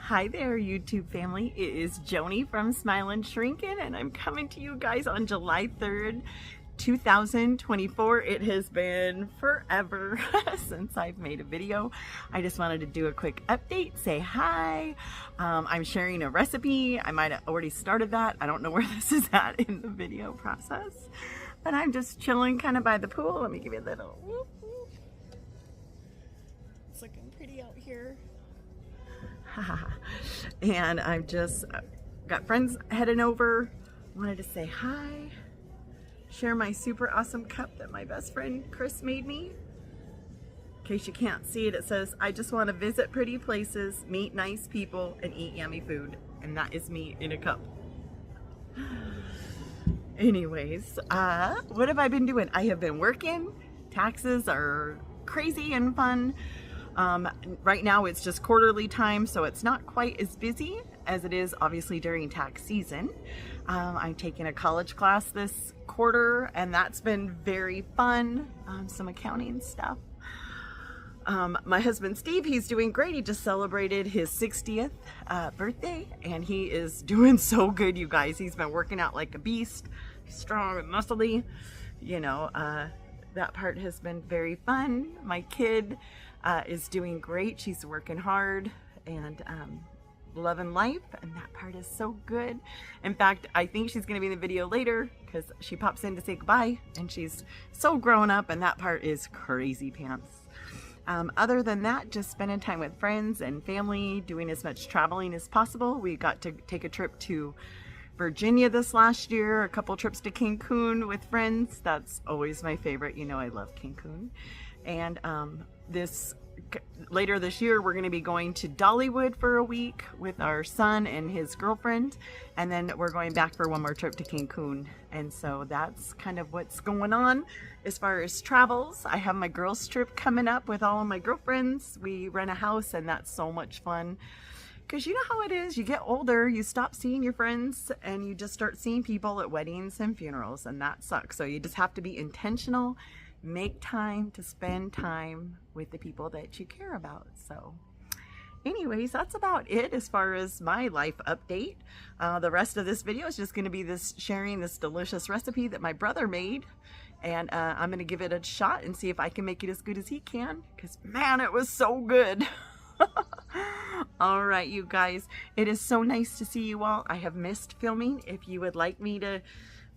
Hi there, YouTube family. It is Joni from Smilin' Shrinkin', and I'm coming to you guys on July 3rd, 2024. It has been forever since I've made a video. I just wanted to do a quick update, say hi. I'm sharing a recipe. I might have already started that. I don't know where this is at in the video process, but I'm just chilling kind of by the pool. Let me give you a little whoop, whoop. It's looking pretty out here. And I've just got friends heading over. Wanted to say hi, share my super awesome cup that my best friend Chris made me. In case you can't see it, it says, I just want to visit pretty places, meet nice people, and eat yummy food. And that is me in a cup. Anyways, what have I been doing? I have been working. Taxes are crazy and fun. Right now it's just quarterly time, so it's not quite as busy as it is obviously during tax season. I'm taking a college class this quarter, and that's been very fun. Some accounting stuff. My husband Steve, he's doing great. He just celebrated his 60th birthday, and he is doing so good, you guys. He's been working out like a beast, strong and muscly. You know, that part has been very fun. My kid is doing great. She's working hard and loving life, and that part is so good. In fact, I think she's going to be in the video later because she pops in to say goodbye, and she's so grown up, and that part is crazy pants. Other than that, just spending time with friends and family, doing as much traveling as possible. We got to take a trip to Virginia this last year, a couple trips to Cancun with friends. That's always my favorite. You know, I love Cancun. And later this year, we're going to be going to Dollywood for a week with our son and his girlfriend, and then we're going back for one more trip to Cancun. And so that's kind of what's going on as far as travels. I have my girls trip coming up with all of my girlfriends. We rent a house, and that's so much fun. Because you know how it is, you get older, you stop seeing your friends, and you just start seeing people at weddings and funerals, and that sucks. So you just have to be intentional, make time to spend time with the people that you care about. So anyways, that's about it as far as my life update. The rest of this video is just going to be sharing this delicious recipe that my brother made, and I'm going to give it a shot and see if I can make it as good as he can, because man, it was so good. All right, you guys, it is so nice to see you all. I have missed filming. If you would like me to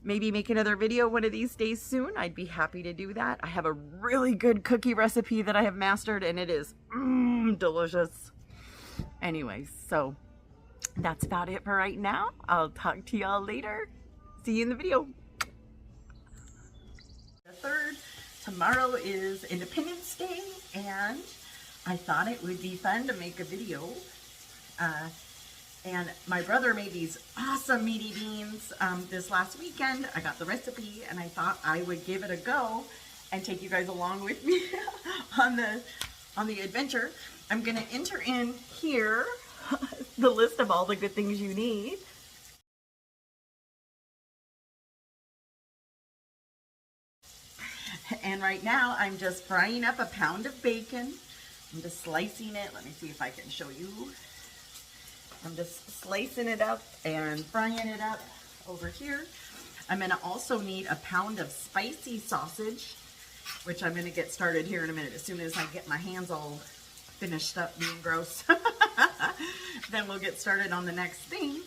maybe make another video one of these days soon, I'd be happy to do that. I have a really good cookie recipe that I have mastered, and it is delicious. Anyways, so that's about it for right now. I'll talk to y'all later. See you in the video. The 3rd, tomorrow is Independence Day, and I thought it would be fun to make a video. And my brother made these awesome meaty beans this last weekend. I got the recipe, and I thought I would give it a go and take you guys along with me on the adventure. I'm gonna enter in here the list of all the good things you need. And right now I'm just frying up a pound of bacon. I'm just slicing it. Let me see if I can show you. I'm just slicing it up and frying it up over here. I'm going to also need a pound of spicy sausage, which I'm going to get started here in a minute as soon as I get my hands all finished up being gross. Then we'll get started on the next thing,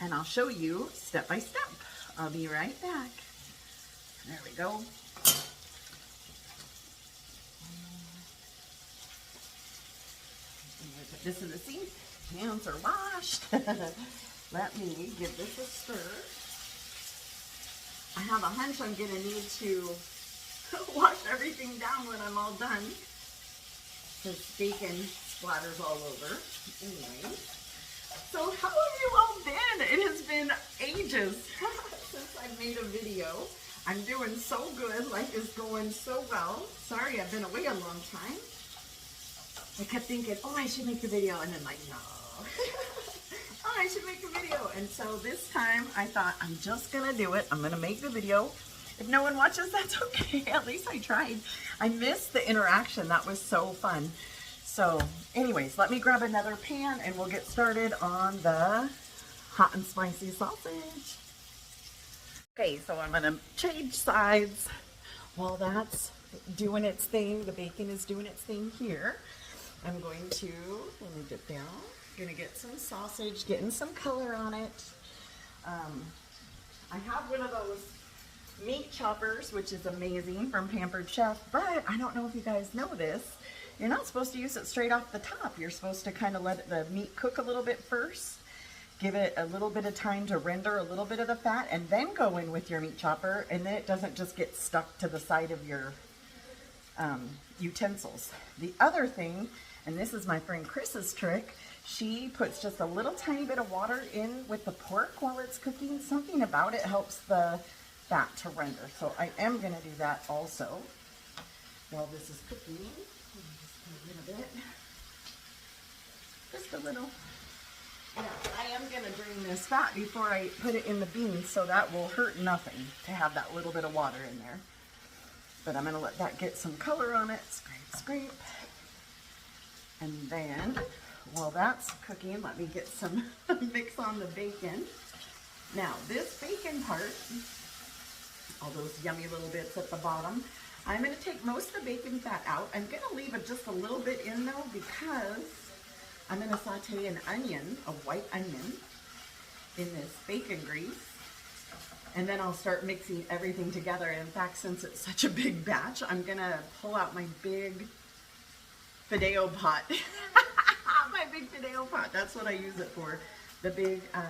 and I'll show you step by step. I'll be right back. There we go. Put this in the sink. Hands are washed. Let me give this a stir. I have a hunch I'm going to need to wash everything down when I'm all done, because bacon splatters all over. Anyway, so how have you all been? It has been ages since I've made a video. I'm doing so good. Life is going so well. Sorry I've been away a long time. I kept thinking, oh, I should make a video, and then like, no. Oh, I should make a video. And so this time I thought, I'm just gonna do it. I'm gonna make the video. If no one watches, that's okay. At least I tried. I missed the interaction. That was so fun. So anyways, let me grab another pan and we'll get started on the hot and spicy sausage. Okay, so I'm gonna change sides while that's doing its thing. The bacon is doing its thing here. I'm going to, let me dip down, gonna get some sausage, getting some color on it. I have one of those meat choppers, which is amazing, from Pampered Chef, but I don't know if you guys know this. You're not supposed to use it straight off the top. You're supposed to kind of let the meat cook a little bit first, give it a little bit of time to render a little bit of the fat, and then go in with your meat chopper, and then it doesn't just get stuck to the side of your utensils. The other thing, and this is my friend Chris's trick, she puts just a little tiny bit of water in with the pork while it's cooking. Something about it helps the fat to render. So I am going to do that also while this is cooking. Just a bit. Just a little. Yeah, I am going to drain this fat before I put it in the beans, so that will hurt nothing to have that little bit of water in there. But I'm going to let that get some color on it. Scrape, scrape. And then, while that's cooking, let me get some mix on the bacon. Now, this bacon part, all those yummy little bits at the bottom, I'm going to take most of the bacon fat out. I'm going to leave it just a little bit in though, because I'm going to saute an onion, a white onion, in this bacon grease. And then I'll start mixing everything together. In fact, since it's such a big batch, I'm going to pull out my big Fideo pot. My big Fideo pot. That's what I use it for. The big, uh-oh,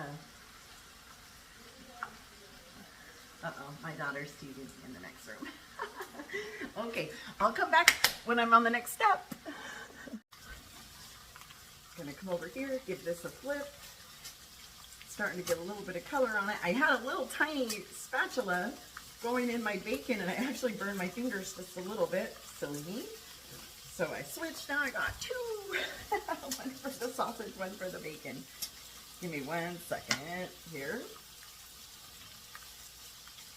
my daughter's teasing me in the next room. Okay, I'll come back when I'm on the next step. Gonna come over here, give this a flip. Starting to get a little bit of color on it. I had a little tiny spatula going in my bacon and I actually burned my fingers just a little bit. Silly me. So I switched. Now I got two. One for the sausage, one for the bacon. Give me 1 second here.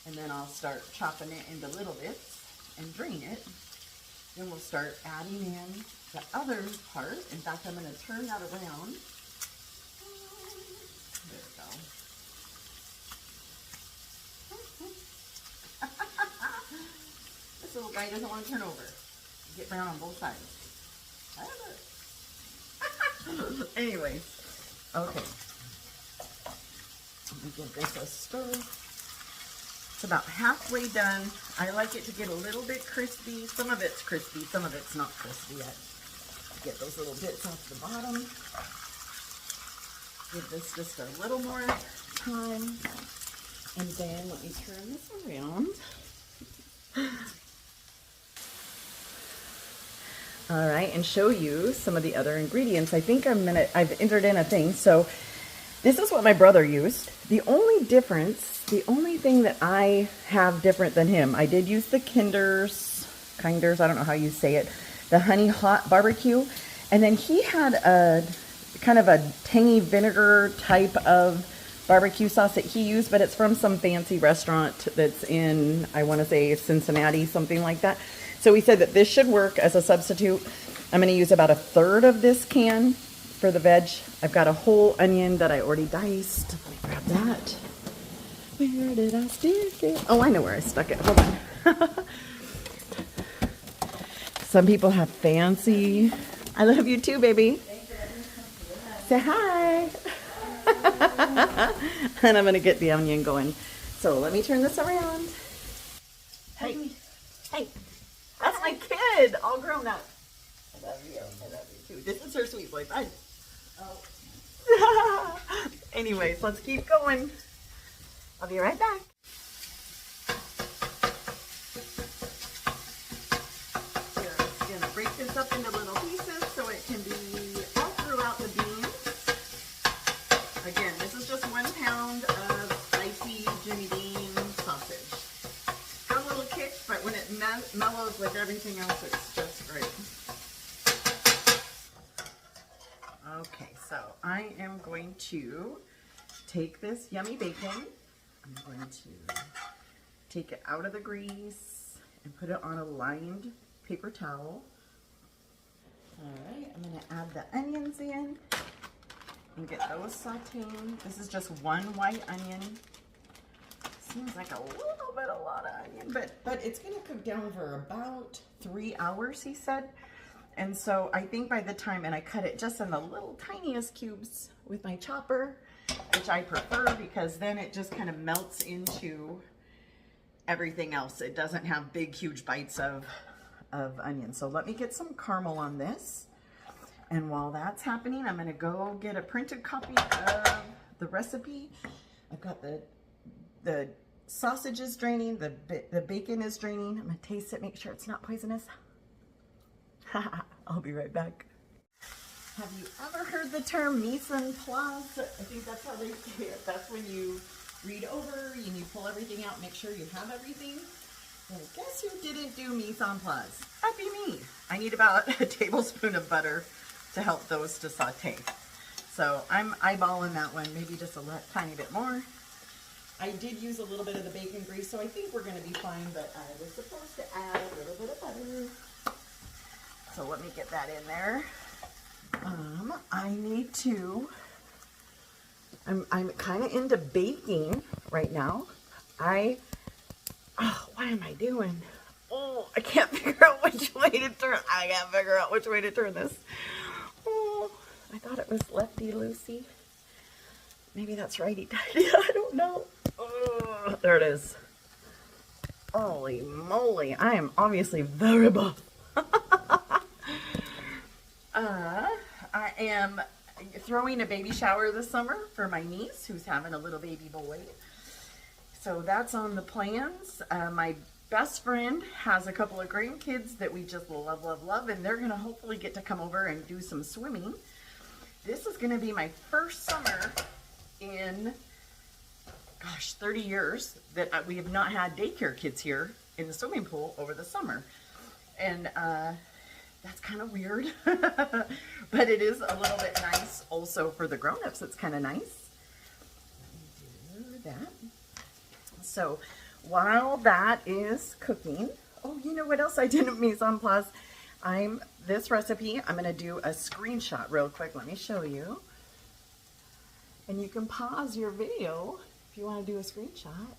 And then I'll start chopping it into little bits and drain it. Then we'll start adding in the other part. In fact, I'm going to turn that around. There we go. This little guy doesn't want to turn over. Get brown on both sides. Anyways, okay. Let me give this a stir. It's about halfway done. I like it to get a little bit crispy. Some of it's crispy, some of it's not crispy yet. Get those little bits off the bottom. Give this just a little more time. And then let me turn this around. All right, and show you some of the other ingredients. I think I've entered in a thing. So this is what my brother used. The only difference, the only thing that I have different than him, I did use the Kinders, I don't know how you say it, the honey hot barbecue. And then he had a kind of a tangy vinegar type of barbecue sauce that he used, but it's from some fancy restaurant that's in, I want to say Cincinnati, something like that. So he said that this should work as a substitute. I'm going to use about 1/3 of this can for the veg. I've got a whole onion that I already diced. Let me grab that. Where did I stick it? Oh, I know where I stuck it. Hold on. Some people have fancy. I love you too, baby. Say hi. And I'm going to get the onion going. So let me turn this around. Hey. Hey. That's my kid, all grown up. I love you. I love you too. This is her sweet boyfriend. Oh. Anyways, let's keep going. I'll be right back. Just gonna break this up into little pieces so it can be all throughout the beans. Again, this is just 1 pound of spicy Jimmy Dean sausage. Got a little kick, but when it mellows with everything else, it's just great. Okay, so I am going to take this yummy bacon. I'm going to take it out of the grease and put it on a lined paper towel. All right, I'm gonna add the onions in and get those sauteing. This is just one white onion. Seems like a lot of onion, but it's gonna cook down for about 3 hours, he said. And so I think by the time, and I cut it just in the little tiniest cubes with my chopper, which I prefer because then it just kind of melts into everything else. It doesn't have big, huge bites of onion. So let me get some caramel on this. And while that's happening, I'm gonna go get a printed copy of the recipe. I've got the sausage is draining, the bacon is draining. I'm gonna taste it, make sure it's not poisonous. I'll be right back. Have you ever heard the term mise en place? I think that's how they say it. That's when you read over and you pull everything out, make sure you have everything. Well, guess who didn't do mise en place? That'd be me. I need about a tablespoon of butter to help those to saute. So I'm eyeballing that one, maybe just a tiny bit more. I did use a little bit of the bacon grease, so I think we're gonna be fine, but I was supposed to add a little bit of butter. So let me get that in there. I need to, I'm kind of into baking right now. What am I doing? Oh, I can't figure out which way to turn. I can't figure out which way to turn this. Oh, I thought it was lefty-loosey. Maybe that's righty-tighty. I don't know. Oh, there it is. Holy moly. I am obviously very buff. I am throwing a baby shower this summer for my niece who's having a little baby boy. So that's on the plans. My best friend has a couple of grandkids that we just love, love, love, and they're gonna hopefully get to come over and do some swimming. This is gonna be my first summer in, gosh, 30 years that we have not had daycare kids here in the swimming pool over the summer. And that's kind of weird, but it is a little bit nice also for the grown-ups. It's kind of nice. Do that. So while that is cooking, oh, you know what else I did at mise en place? This recipe, I'm going to do a screenshot real quick. Let me show you. And you can pause your video if you want to do a screenshot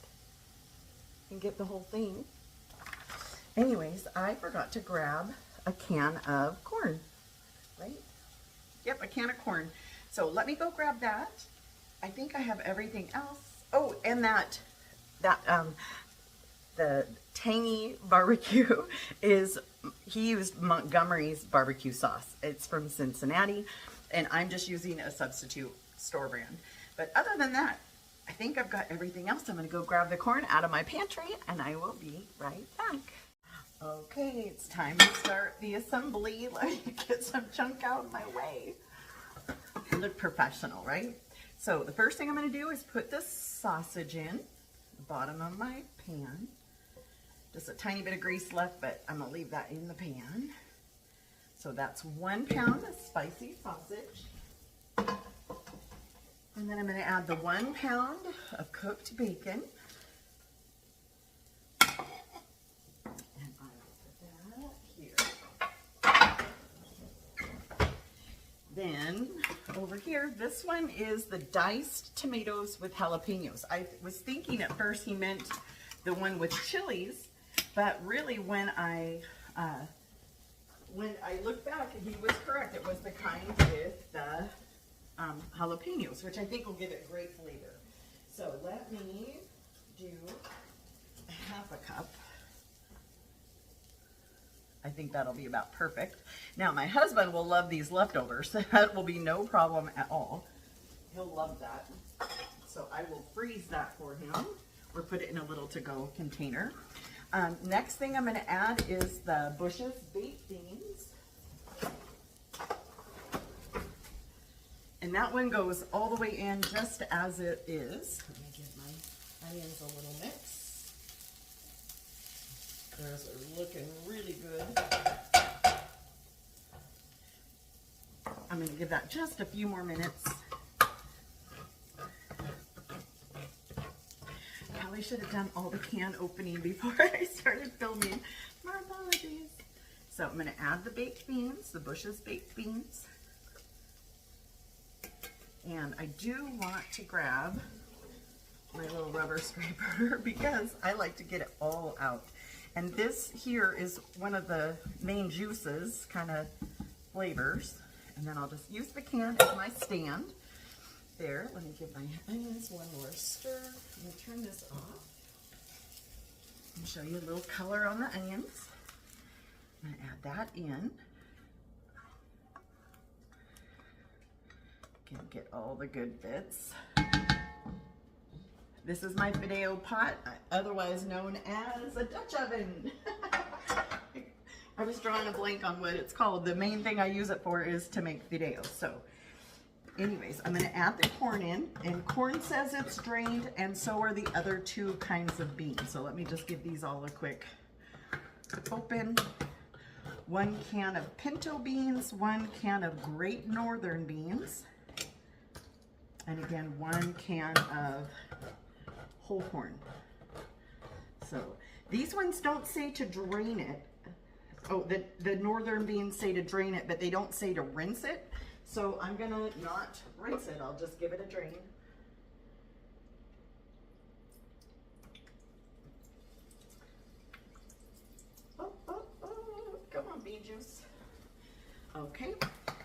and get the whole thing. Anyways, I forgot to grab a can of corn, right? Yep, a can of corn. So let me go grab that. I think I have everything else. Oh, and the tangy barbecue is, he used Montgomery's barbecue sauce. It's from Cincinnati, and I'm just using a substitute store brand. But other than that, I think I've got everything else. I'm gonna go grab the corn out of my pantry, and I will be right back. Okay, it's time to start the assembly. Let me get some chunk out of my way. Look professional, right? So the first thing I'm going to do is put the sausage in the bottom of my pan. Just a tiny bit of grease left, but I'm going to leave that in the pan. So that's 1 pound of spicy sausage. And then I'm going to add the 1 pound of cooked bacon. Then over here, this one is the diced tomatoes with jalapenos. I was thinking at first he meant the one with chilies, but really when I looked back, he was correct. It was the kind with the jalapenos, which I think will give it great flavor. So let me do half a cup. I think that'll be about perfect. Now, my husband will love these leftovers. That will be no problem at all. He'll love that. So I will freeze that for him or put it in a little to-go container. Next thing I'm going to add is the Bush's baked beans. And that one goes all the way in just as it is. Let me give my onions a little mix. Those are looking really good. I'm going to give that just a few more minutes. Probably should have done all the can opening before I started filming. My apologies. So I'm going to add the baked beans, the Bush's baked beans. And I do want to grab my little rubber scraper because I like to get it all out. And this here is one of the main juices, kind of flavors. And then I'll just use the can as my stand. There, let me give my onions one more stir. I'm going to turn this off and show you a little color on the onions. I'm going to add that in. Can get all the good bits. This is my Fideo pot, otherwise known as a Dutch oven. I was drawing a blank on what it's called. The main thing I use it for is to make Fideos. So anyways, I'm going to add the corn in, and corn says it's drained, and so are the other two kinds of beans. So let me just give these all a quick open. 1 can of pinto beans, 1 can of Great Northern beans, and again 1 can of whole corn. So these ones don't say to drain it. Oh, the northern beans say to drain it, but they don't say to rinse it. So I'm gonna not rinse it. I'll just give it a drain. Oh, come on, bean juice. Okay,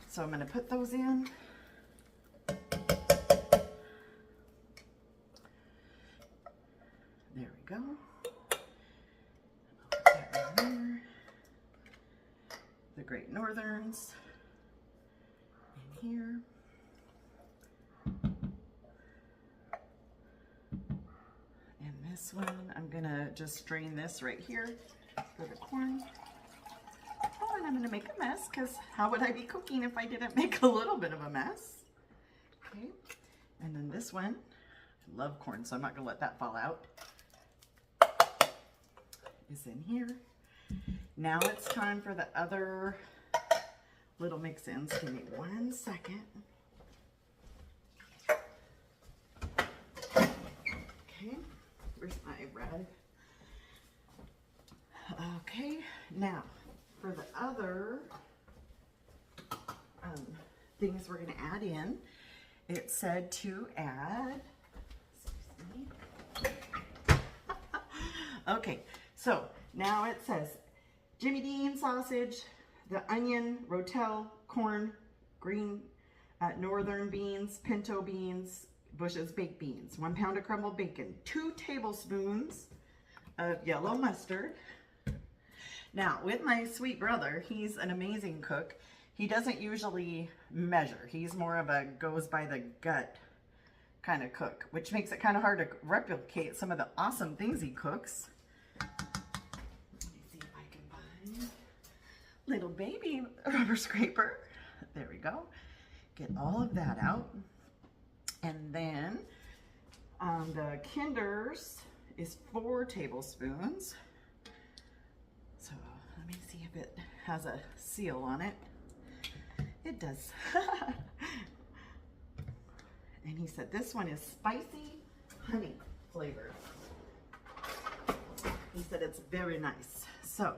so I'm gonna put those in. There we go. I'll put that in there. The Great Northerns in here. And this one, I'm gonna just drain this right here for the corn. Oh, and I'm gonna make a mess because how would I be cooking if I didn't make a little bit of a mess? Okay, and then this one, I love corn, so I'm not gonna let that fall out. Is in here. Now it's time for the other little mix-ins. Give me 1 second. Okay, where's my rag? Okay, now for the other things we're going to add in, it said to add, excuse me. Okay, so now it says Jimmy Dean sausage, the onion, rotel, corn, green northern beans, pinto beans, Bush's baked beans, 1 pound of crumbled bacon, 2 tablespoons of yellow mustard. Now, with my sweet brother, he's an amazing cook. He doesn't usually measure. He's more of a goes by the gut kind of cook, which makes it kind of hard to replicate some of the awesome things he cooks. Little baby rubber scraper. There we go. Get all of that out. And then the Kinder's is 4 tablespoons. So let me see if it has a seal on it. It does. And he said this one is spicy honey flavored. He said it's very nice. So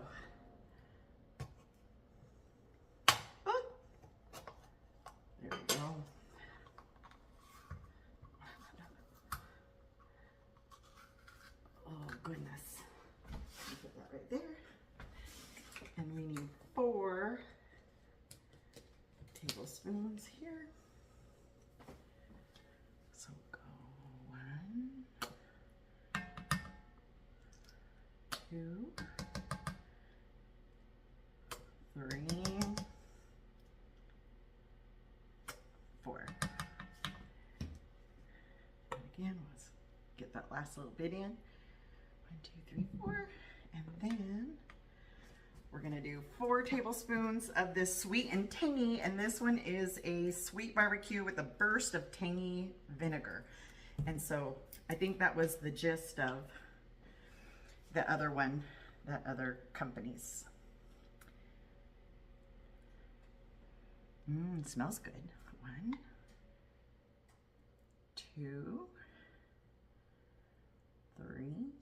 there we go. Oh goodness. Put that right there. And we need 4 tablespoons here. So go 1, 2, 3, 4. And again, let's get that last little bit in. 1, 2, 3, 4. And then we're gonna do 4 tablespoons of this sweet and tangy, and this one is a sweet barbecue with a burst of tangy vinegar. And so I think that was the gist of the other one, that other company's. It smells good. 1, 2, 3,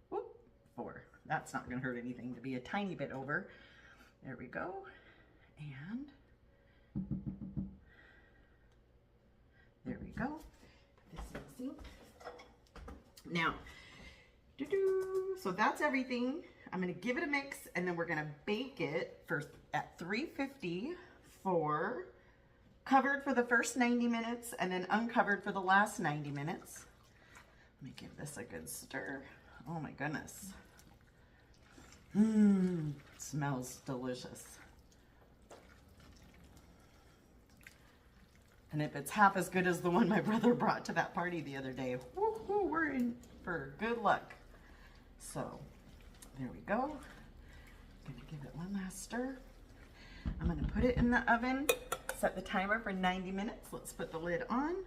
whoop, 4. that's not gonna hurt anything to be a tiny bit over. There we go. And there we go. This in the sink. Now, so that's everything. I'm gonna give it a mix, and then we're gonna bake it at 350 for covered for the first 90 minutes and then uncovered for the last 90 minutes. Let me give this a good stir. Oh my goodness. Smells delicious. And if it's half as good as the one my brother brought to that party the other day, woohoo, we're in for good luck. So there we go. Gonna give it one last stir. I'm gonna put it in the oven, set the timer for 90 minutes. Let's put the lid on.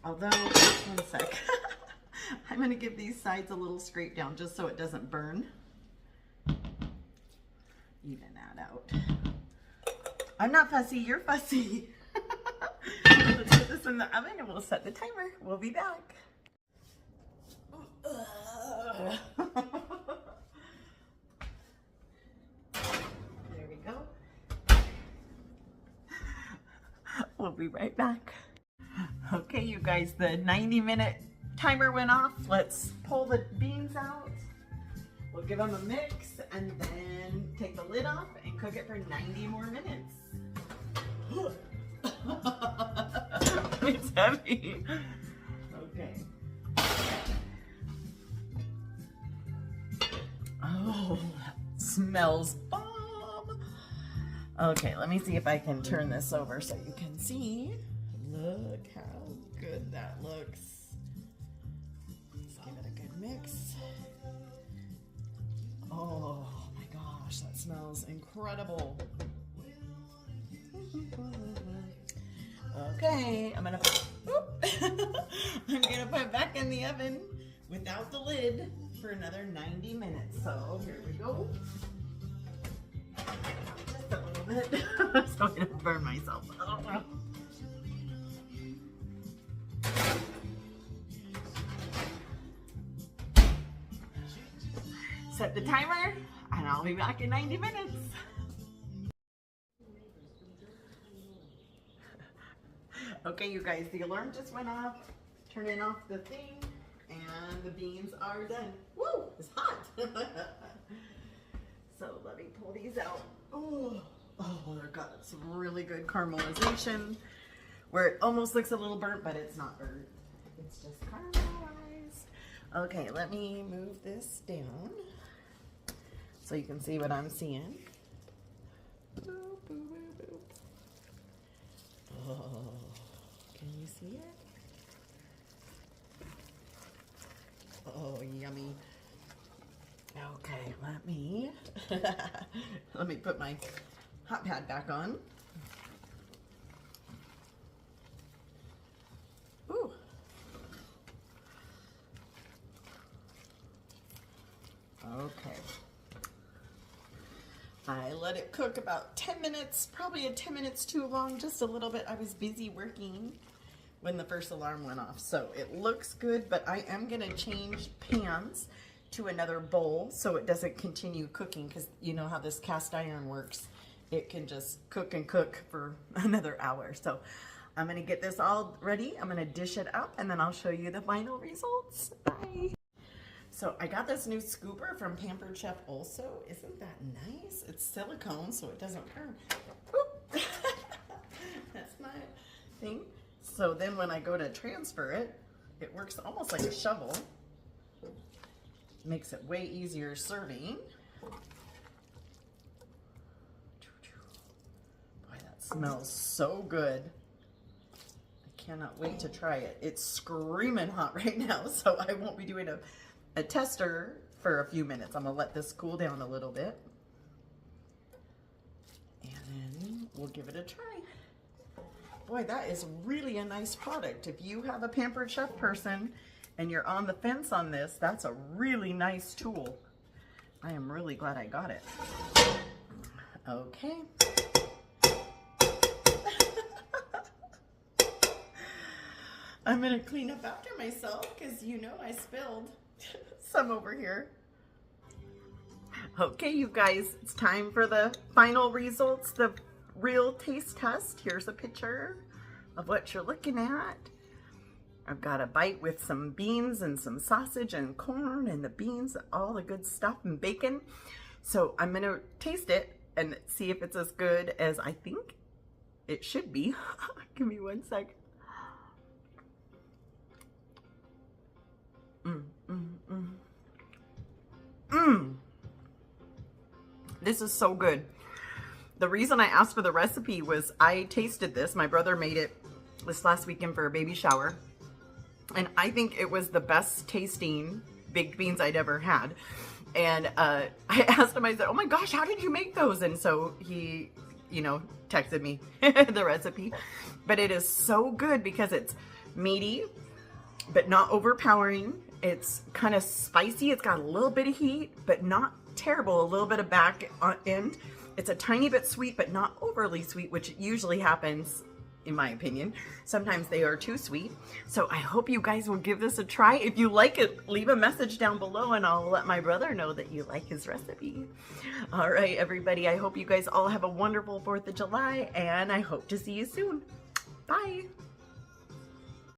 Although, one sec. I'm gonna give these sides a little scrape down just so it doesn't burn. Even that out. I'm not fussy, you're fussy. Let's put this in the oven and we'll set the timer. We'll be back. There we go. We'll be right back. Okay, you guys, the 90-minute timer went off. Let's pull the beans out. We'll give them a mix and then take the lid off and cook it for 90 more minutes. It's heavy. Okay. Oh, that smells bomb. Okay, let me see if I can turn this over so you can see. Look how good that looks. Let's give it a good mix. Oh my gosh, that smells incredible. Okay, I'm gonna put it back in the oven without the lid for another 90 minutes. So here we go. Just a little bit so I don't burn myself. Set the timer and I'll be back in 90 minutes. Okay, you guys, the alarm just went off. Turning off the thing, and the beans are done. Woo, it's hot. So let me pull these out. Oh, they've got some really good caramelization, where it almost looks a little burnt, but it's not burnt. It's just caramelized. Okay, let me move this down so you can see what I'm seeing. Boop, boop, boop, boop. Oh. Can you see it? Oh, yummy. Okay, let me put my hot pad back on. Ooh. Okay. I let it cook about 10 minutes, probably 10 minutes too long, just a little bit. I was busy working when the first alarm went off. So it looks good, but I am gonna change pans to another bowl so it doesn't continue cooking, because you know how this cast iron works. It can just cook and cook for another hour. So I'm gonna get this all ready. I'm gonna dish it up and then I'll show you the final results. Bye. So I got this new scooper from Pampered Chef also. Isn't that nice? It's silicone so it doesn't burn. That's my thing. So then when I go to transfer it, it works almost like a shovel. Makes it way easier serving. Boy, that smells so good. I cannot wait to try it. It's screaming hot right now, so I won't be doing a tester for a few minutes. I'm gonna let this cool down a little bit. And then we'll give it a try. Boy, that is really a nice product. If you have a Pampered Chef person and you're on the fence on this, that's a really nice tool. I am really glad I got it. Okay. I'm gonna clean up after myself because you know I spilled some over here. Okay, you guys, it's time for the final results, the real taste test. Here's a picture of what you're looking at. I've got a bite with some beans and some sausage and corn and the beans, all the good stuff, and bacon. So I'm gonna taste it and see if it's as good as I think it should be. Give me one sec. This is so good. The reason I asked for the recipe was I tasted this. My brother made it this last weekend for a baby shower. And I think it was the best tasting baked beans I'd ever had. And I asked him, I said, oh my gosh, how did you make those? And so he, you know, texted me the recipe. But it is so good because it's meaty, but not overpowering. It's kind of spicy. It's got a little bit of heat, but not terrible. A little bit of back end. It's a tiny bit sweet, but not overly sweet, which usually happens, in my opinion. Sometimes they are too sweet. So I hope you guys will give this a try. If you like it, leave a message down below and I'll let my brother know that you like his recipe. All right, everybody. I hope you guys all have a wonderful 4th of July and I hope to see you soon. Bye.